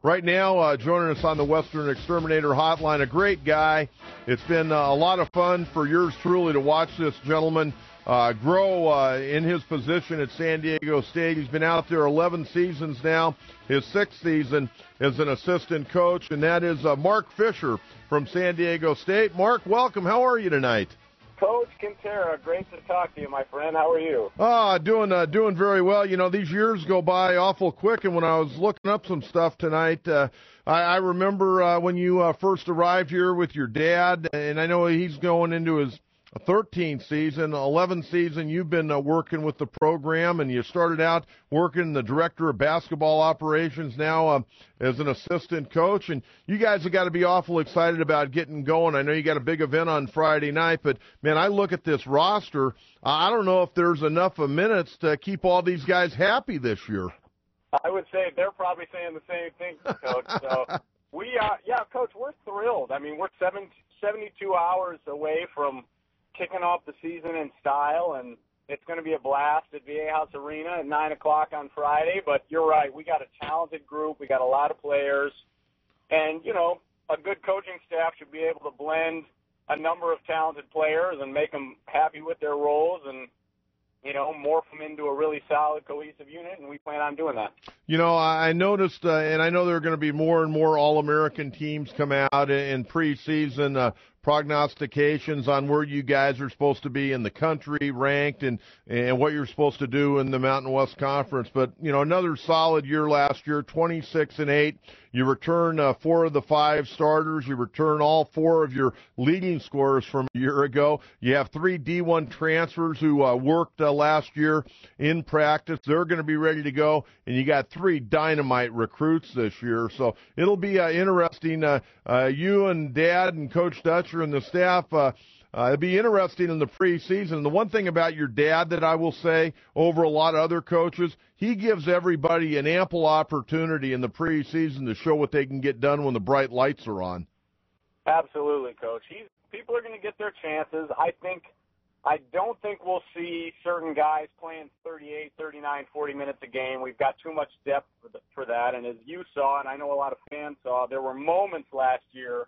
right now joining us on the Western Exterminator Hotline. A great guy. It's been a lot of fun for yours truly to watch this gentleman grow in his position at San Diego State. He's been out there 11 seasons now, his 6th season as an assistant coach, and that is Mark Fisher from San Diego State. Mark, welcome. How are you tonight? Coach Quintera, great to talk to you, my friend. How are you? Doing very well. You know, these years go by awful quick, and when I was looking up some stuff tonight, I remember when you first arrived here with your dad, and I know he's going into his 13th season, 11th season. You've been working with the program, and you started out working the director of basketball operations, now as an assistant coach. And you guys have got to be awful excited about getting going. I know you got a big event on Friday night, but, man, I look at this roster. I don't know if there's enough minutes to keep all these guys happy this year. I would say they're probably saying the same thing, Coach. So Coach, we're thrilled. I mean, we're 72 hours away from kicking off the season in style, and it's going to be a blast at VA House Arena at 9 o'clock on Friday. But you're right, we got a talented group, we got a lot of players, and, you know, a good coaching staff should be able to blend a number of talented players and make them happy with their roles and, you know, morph them into a really solid, cohesive unit, and we plan on doing that. You know, I noticed, and I know there are going to be more and more All-American teams come out in preseason, prognostications on where you guys are supposed to be in the country ranked and what you're supposed to do in the Mountain West Conference. But, you know, another solid year last year, 26-8. You return 4 of the 5 starters. You return all 4 of your leading scorers from a year ago. You have 3 D1 transfers who worked last year in practice. They're going to be ready to go. And you got 3 dynamite recruits this year. So it'll be interesting. You and Dad and Coach Dutcher and the staff, it'll be interesting in the preseason. The one thing about your dad that I will say over a lot of other coaches, he gives everybody an ample opportunity in the preseason to show what they can get done when the bright lights are on. Absolutely, Coach. People are going to get their chances. I don't think we'll see certain guys playing 38, 39, 40 minutes a game. We've got too much depth for that. And as you saw, and I know a lot of fans saw, there were moments last year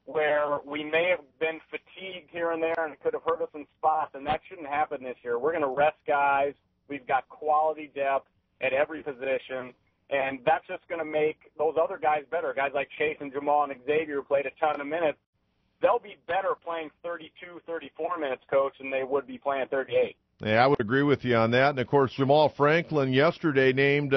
where we may have been fatigued here and there and it could have hurt us in spots, and that shouldn't happen this year. We're going to rest guys. We've got quality depth at every position, and that's just going to make those other guys better. Guys like Chase and Jamal and Xavier who played a ton of minutes, they'll be better playing 32, 34 minutes, Coach, than they would be playing 38. Yeah, I would agree with you on that. And, of course, Jamal Franklin yesterday named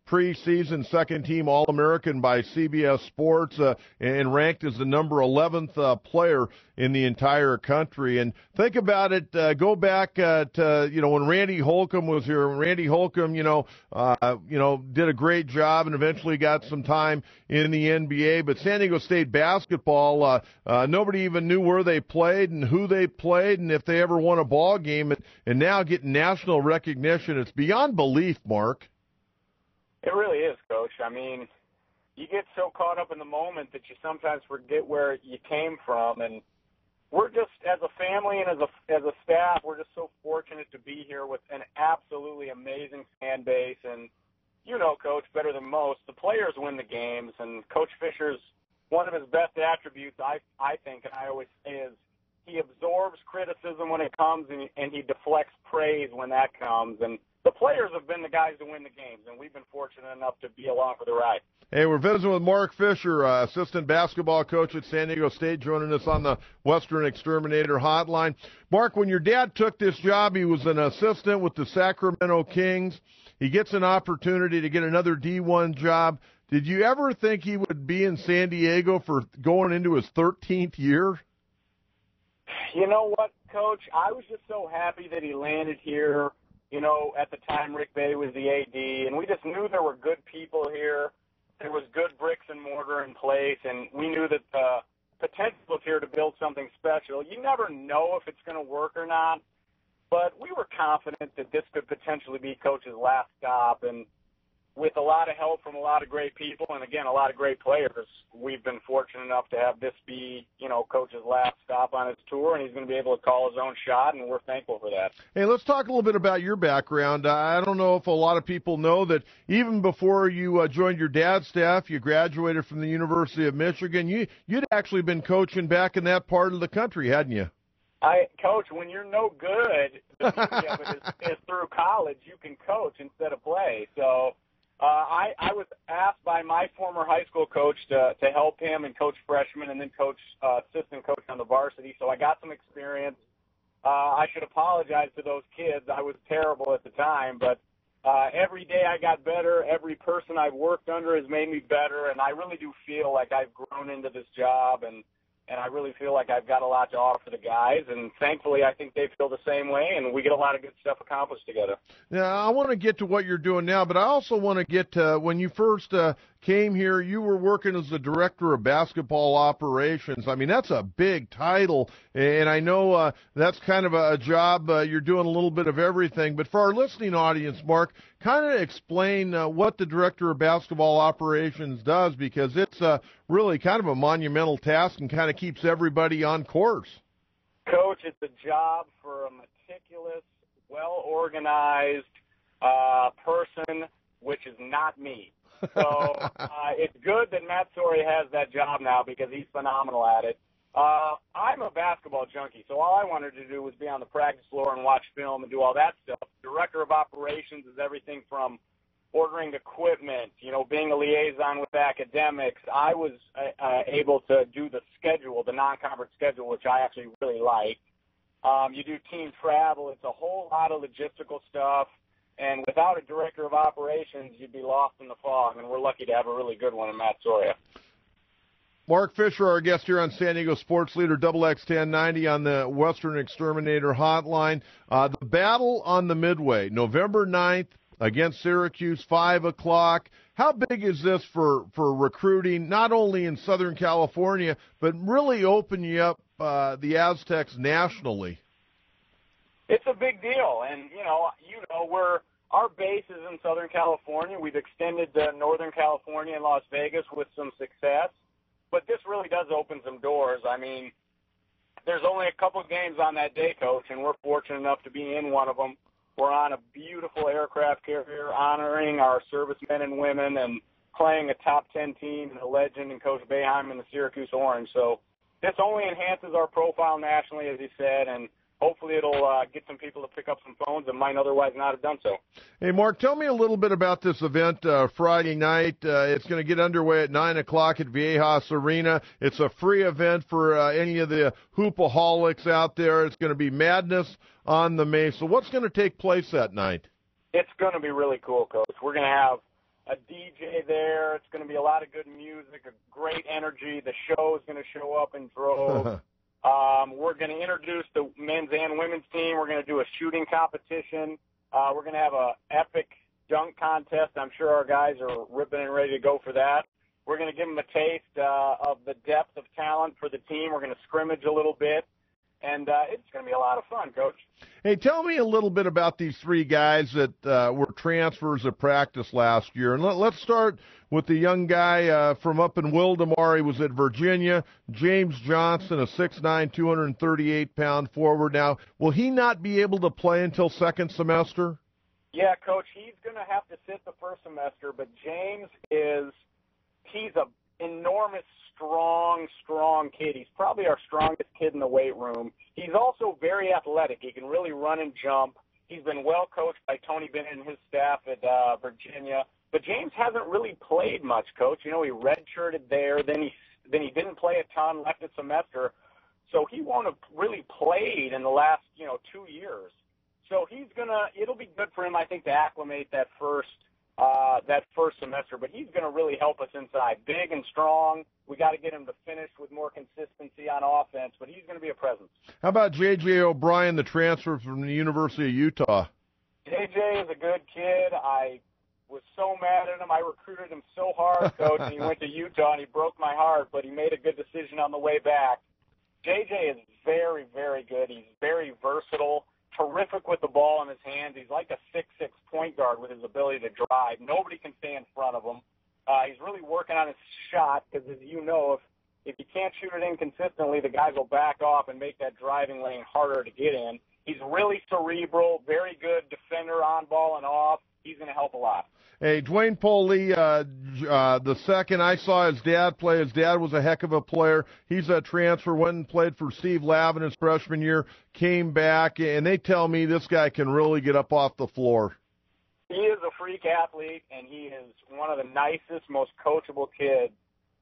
preseason second-team All-American by CBS Sports and ranked as the number 11th player in the entire country. And think about it, go back to, you know, when Randy Holcomb was here. Randy Holcomb, did a great job and eventually got some time in the NBA. But San Diego State basketball, nobody even knew where they played and who they played and if they ever won a ball game. And now getting national recognition, it's beyond belief, Mark. It really is, Coach. I mean, you get so caught up in the moment that you sometimes forget where you came from. And we're just, as a family and as a staff, we're just so fortunate to be here with an absolutely amazing fan base. And you know, Coach, better than most, the players win the games. And Coach Fisher's, one of his best attributes, I think, and I always say, is he absorbs criticism when it comes and he deflects praise when that comes. And the players have been the guys to win the games, and we've been fortunate enough to be along for the ride. Hey, we're visiting with Mark Fisher, assistant basketball coach at San Diego State, joining us on the Western Exterminator Hotline. Mark, when your dad took this job, he was an assistant with the Sacramento Kings. He gets an opportunity to get another D1 job. Did you ever think he would be in San Diego for going into his 13th year? You know what, Coach? I was just so happy that he landed here. You know, at the time, Rick Bay was the AD, and we just knew there were good people here. There was good bricks and mortar in place, and we knew that the potential was here to build something special. You never know if it's going to work or not, but we were confident that this could potentially be Coach's last stop. And, with a lot of help from a lot of great people and, again, a lot of great players, we've been fortunate enough to have this be, Coach's last stop on his tour, and he's going to be able to call his own shot, and we're thankful for that. Hey, let's talk a little bit about your background. I don't know if a lot of people know that even before you joined your dad's staff, you graduated from the University of Michigan. You'd actually been coaching back in that part of the country, hadn't you? Coach, when you're no good, the beauty of it is through college you can coach instead of play. So I was asked by my former high school coach to help him and coach freshmen and then coach assistant coach on the varsity. So I got some experience. I should apologize to those kids. I was terrible at the time, but every day I got better. Every person I've worked under has made me better, and I really do feel like I've grown into this job, and I really feel like I've got a lot to offer the guys, and thankfully I think they feel the same way, and we get a lot of good stuff accomplished together. Now, I want to get to what you're doing now, but I also want to get to when you first came here, you were working as the director of basketball operations. I mean, that's a big title, and I know that's kind of a job you're doing a little bit of everything. But for our listening audience, Mark, kind of explain what the director of basketball operations does, because it's really kind of a monumental task and kind of keeps everybody on course. Coach, it's a job for a meticulous, well-organized person, which is not me. So it's good that Matt Soria has that job now because he's phenomenal at it. I'm a basketball junkie, so all I wanted to do was be on the practice floor and watch film and do all that stuff. Director of operations is everything from ordering equipment, being a liaison with academics. I was able to do the schedule, the non-conference schedule, which I actually really like. You do team travel. It's a whole lot of logistical stuff. And without a director of operations, you'd be lost in the fog, and we're lucky to have a really good one in Matt Soria. Mark Fisher, our guest here on San Diego Sports Leader XX1090 on the Western Exterminator Hotline. The battle on the Midway, November 9th against Syracuse, 5 o'clock. How big is this for recruiting, not only in Southern California, but really opening up the Aztecs nationally? It's a big deal, and our base is in Southern California. We've extended to Northern California and Las Vegas with some success, but this really does open some doors. I mean, there's only a couple of games on that day, Coach, and we're fortunate enough to be in one of them. We're on a beautiful aircraft carrier honoring our servicemen and women and playing a top 10 team and a legend in Coach Boeheim and the Syracuse Orange. So this only enhances our profile nationally, as he said, and hopefully it'll get some people to pick up some phones that might otherwise not have done so. Hey, Mark, tell me a little bit about this event Friday night. It's going to get underway at 9 o'clock at Viejas Arena. It's a free event for any of the hoopaholics out there. It's going to be madness on the Mesa. What's going to take place that night? It's going to be really cool, Coach. We're going to have a DJ there. It's going to be a lot of good music, a great energy. The show is going to show up in droves. We're going to introduce the men's and women's team. We're going to do a shooting competition. We're going to have an epic dunk contest. I'm sure our guys are ripping and ready to go for that. We're going to give them a taste of the depth of talent for the team. We're going to scrimmage a little bit. And it's going to be a lot of fun, Coach. Hey, tell me a little bit about these three guys that were transfers at practice last year. And let's start with the young guy from up in Wildemar. He was at Virginia, James Johnson, a 6'9", 238-pound forward. Now, will he not be able to play until second semester? Yeah, Coach, he's going to have to sit the first semester, but James he's an enormous, strong kid. He's probably our strongest kid in the weight room. He's also very athletic. He can really run and jump. He's been well coached by Tony Bennett and his staff at Virginia. But James hasn't really played much, Coach. He redshirted there. Then he didn't play a ton, left a semester. So he won't have really played in the last, 2 years. So it'll be good for him, I think, to acclimate that first semester, but he's going to really help us inside. Big and strong. We got to get him to finish with more consistency on offense, but he's going to be a presence. How about J.J. O'Brien, the transfer from the University of Utah? J.J. is a good kid. I was so mad at him. I recruited him so hard, Coach, and he went to Utah, and he broke my heart, but he made a good decision on the way back. J.J. is very, very good. He's very versatile. terrific with the ball in his hands. He's like a 6'6" point guard with his ability to drive. Nobody can stay in front of him. He's really working on his shot because, as you know, if you can't shoot it in consistently, the guys will back off and make that driving lane harder to get in. He's really cerebral, very good defender on ball and off. He's going to help a lot. Hey, Dwayne Poley, the second, I saw his dad play. His dad was a heck of a player. He's a transfer, went and played for Steve Lavin his freshman year, came back, and they tell me this guy can really get up off the floor. He is a freak athlete, and he is one of the nicest, most coachable kids.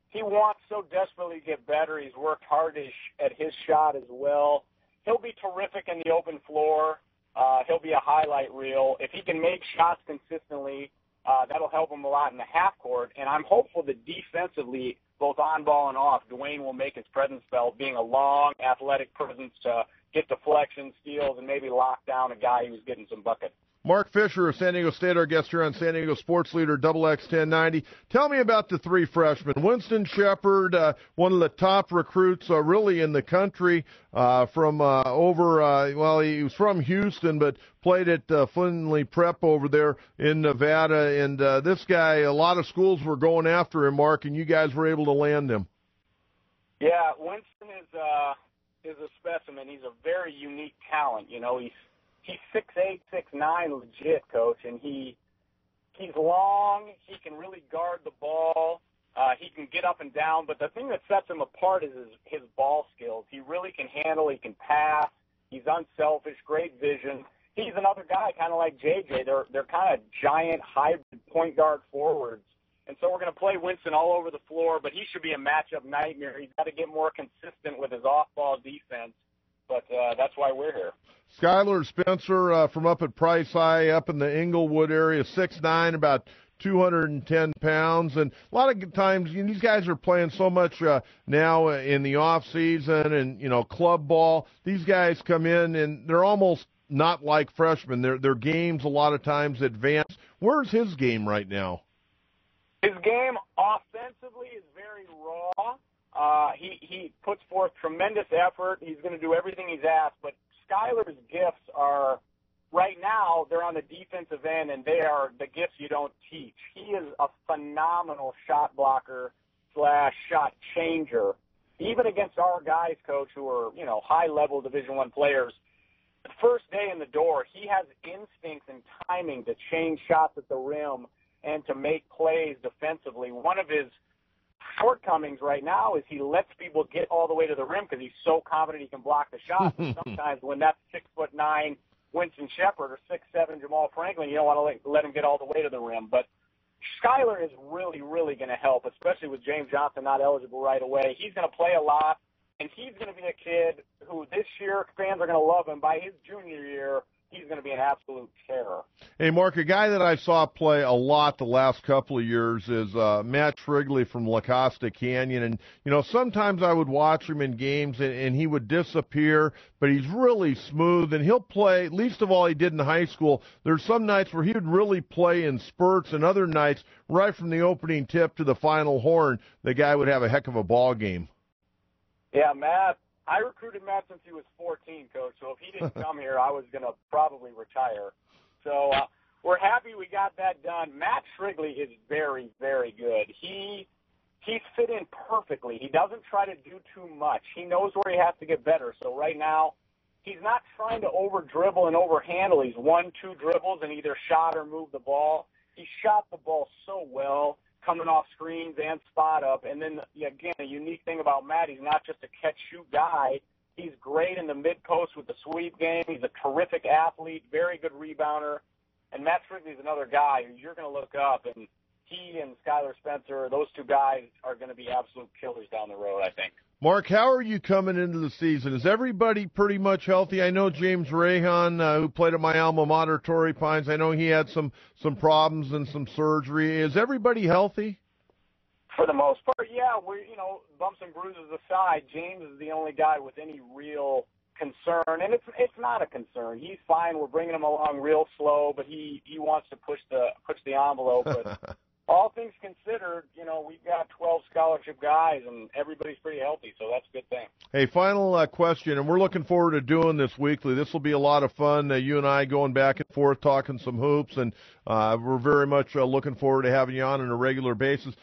He wants so desperately to get better. He's worked hard at his shot as well. He'll be terrific in the open floor. He'll be a highlight reel. If he can make shots consistently, that'll help him a lot in the half court. And I'm hopeful that defensively, both on ball and off, Dwayne will make his presence felt, being a long, athletic presence to get deflections, steals, and maybe lock down a guy who's getting some buckets. Mark Fisher of San Diego State, our guest here on San Diego Sports Leader XX1090. Tell me about the three freshmen. Winston Shepard, one of the top recruits really in the country from he was from Houston but played at Findlay Prep over there in Nevada. And this guy, a lot of schools were going after him, Mark, and you guys were able to land him. Yeah, Winston is a specimen. He's a very unique talent. You know, he's 6'8", 6'9", legit, Coach, and he's long. He can really guard the ball. He can get up and down, but the thing that sets him apart is his ball skills. He really can handle. He can pass. He's unselfish, great vision. He's another guy kind of like JJ. They're kind of giant hybrid point guard forwards. And so we're going to play Winston all over the floor, but he should be a matchup nightmare. He's got to get more consistent with his off-ball defense, but that's why we're here. Skylar Spencer from up at Price High, up in the Inglewood area, 6'9", about 210 pounds. And a lot of times, these guys are playing so much now in the off season and, club ball. These guys come in and they're almost not like freshmen. Their game's a lot of times advanced. Where's his game right now? His game offensively is very raw. He puts forth tremendous effort. He's going to do everything he's asked, but Skylar's gifts are, right now, they're on the defensive end, and they are the gifts you don't teach. He is a phenomenal shot blocker / shot changer. Even against our guys, Coach, who are, high-level Division I players, the first day in the door, he has instincts and timing to change shots at the rim and to make plays defensively. One of his shortcomings right now is he lets people get all the way to the rim because he's so confident he can block the shot. Sometimes when that's 6'9" Winston Shepard or 6'7" Jamal Franklin, you don't want to let him get all the way to the rim. But Skylar is really, really going to help, especially with James Johnson not eligible right away. He's going to play a lot, and he's going to be a kid who this year fans are going to love him. By his junior year, he's going to be an absolute terror. Hey, Mark, a guy that I saw play a lot the last couple of years is Matt Shrigley from La Costa Canyon. And, sometimes I would watch him in games and he would disappear, but he's really smooth and he'll play, least of all he did in high school. There's some nights where he would really play in spurts and other nights right from the opening tip to the final horn, the guy would have a heck of a ball game. Yeah, Matt. I recruited Matt since he was 14, Coach, so if he didn't come here, I was going to probably retire. So we're happy we got that done. Matt Shrigley is very, very good. He's fit in perfectly. He doesn't try to do too much. He knows where he has to get better. So right now, he's not trying to over-dribble and over-handle. He's 1-2 dribbles and either shot or moved the ball. He shot the ball so well, coming off screens and spot up. And then, again, a unique thing about Matt, he's not just a catch-shoot guy. He's great in the mid-post with the sweep game. He's a terrific athlete, very good rebounder. And Matt Shrigley's another guy who you're going to look up, and he and Skylar Spencer, those two guys are going to be absolute killers down the road, I think. Mark, how are you coming into the season? Is everybody pretty much healthy? I know James Rahan, who played at my alma mater, Torrey Pines, I know he had some problems and some surgery. Is everybody healthy? For the most part, yeah. Bumps and bruises aside, James is the only guy with any real concern, and it's not a concern. He's fine. We're bringing him along real slow, but he wants to push the envelope. But all things considered, we've got 12 scholarship guys, and everybody's pretty healthy, so that's a good thing. Hey, final question, and we're looking forward to doing this weekly. This will be a lot of fun, you and I going back and forth talking some hoops, and we're very much looking forward to having you on a regular basis.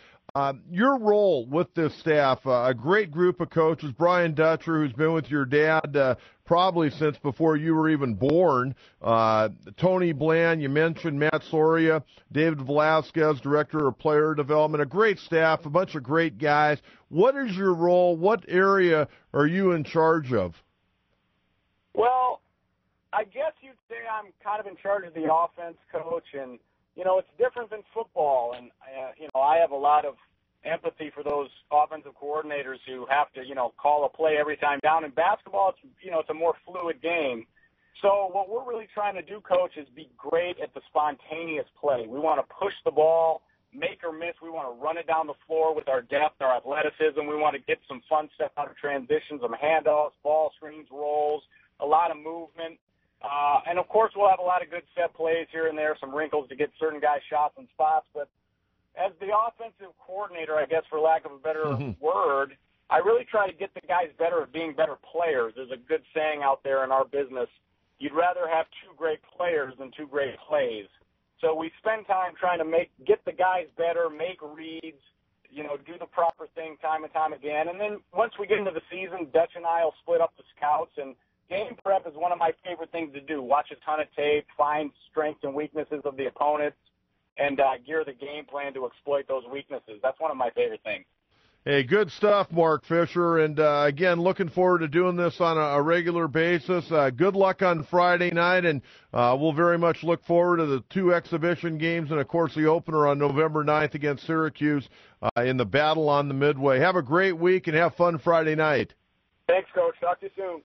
Your role with this staff, a great group of coaches, Brian Dutcher, who's been with your dad probably since before you were even born, Tony Bland, you mentioned Matt Soria, David Velasquez, Director of Player Development, a great staff, a bunch of great guys. What is your role? What area are you in charge of? Well, I guess you'd say I'm kind of in charge of the offense, Coach, and it's different than football, and I have a lot of empathy for those offensive coordinators who have to, call a play every time down. In basketball, it's a more fluid game. So what we're really trying to do, Coach, is be great at the spontaneous play. We want to push the ball, make or miss. We want to run it down the floor with our depth, our athleticism. We want to get some fun stuff out of transitions, some handoffs, ball screens, rolls, a lot of movement. And, of course, we'll have a lot of good set plays here and there, some wrinkles to get certain guys shots and spots. But as the offensive coordinator, I guess for lack of a better word, I really try to get the guys better at being better players. There's a good saying out there in our business, you'd rather have two great players than two great plays. So we spend time trying to get the guys better, make reads, do the proper thing time and time again. And then once we get into the season, Dutch and I will split up the scouts, and game prep is one of my favorite things to do. Watch a ton of tape, find strengths and weaknesses of the opponents, and gear the game plan to exploit those weaknesses. That's one of my favorite things. Hey, good stuff, Mark Fisher. And, again, looking forward to doing this on a regular basis. Good luck on Friday night, and we'll very much look forward to the two exhibition games and, of course, the opener on November 9th against Syracuse in the battle on the Midway. Have a great week and have fun Friday night. Thanks, Coach. Talk to you soon.